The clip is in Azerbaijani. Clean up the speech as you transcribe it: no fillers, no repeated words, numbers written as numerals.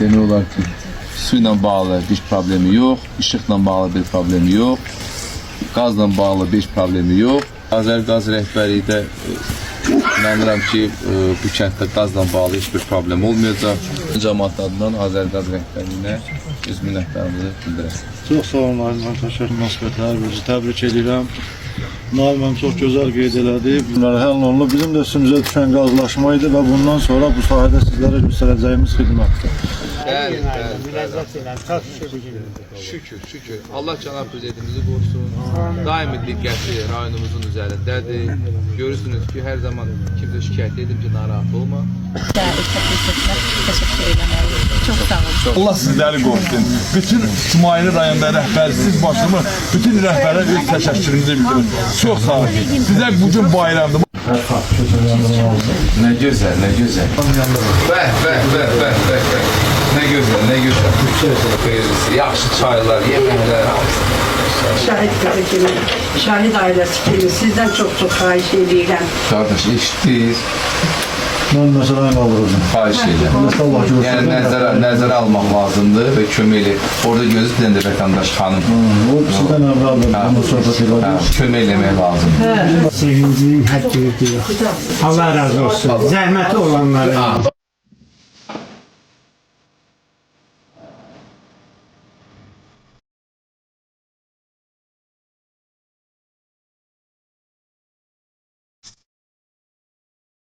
demək olar ki, su ilə bağlı bir problemi yox, işıqla bağlı bir problemi yox, qazla bağlı bir problemi yox. Azərqaz rəhbərlikdə inanıram ki, bu kənddə qazla bağlı heç bir problem olmayacaq. Cəmaət adından Azərqaz rəhbərliyinə öz minnətlərimizi bildirək. Çox sağ olun, Naim təşəkkür münasibətlər, təbrik edirəm. Naim çox gözəl qeyd elədi. Bunlar həll olunub. Bizim də üstümüzə düşən qazlaşma idi və bundan sonra bu sahədə sizlərə göstərəcəyimiz xidmətdir. Bəli, şükür. Allah cənab prezidentimizi qorusun. Daimi diqqəti rayonumuzun üzərindədir. Görürsünüz ki, hər zaman kimsə şikayət edib ki, narahat olma. Teşekkür ederim. Çok sağ olun. Allah sizləri qorusun. Bütün İsmaili rayonda rəhbərsiz başımı, bütün rəhbərə öz təşəkkürümüzü bildirin. Çox sağ olun. Sizə bugün bayramdır. Nə gözəl, nə gözəl. Bəh. Nə gözəl. Yaxşı çaylar, yeməklər. Şahit kızı kimi, şahit ailesi kimi sizden çok xahiş edirəm. Qardaş, eşitdiniz? Mən məsələni qaldıracağım. Xahiş edirəm. Yəni nəzərə almaq lazımdır və kömək elə. Orada gözləyən də vətəndaş xanım. O sizdən əvvəldir, bunu söhbət elədik. Kömək eləmək lazımdır. Sevincinin həddi yox. Allah razı olsun. Zəhməti olanlara.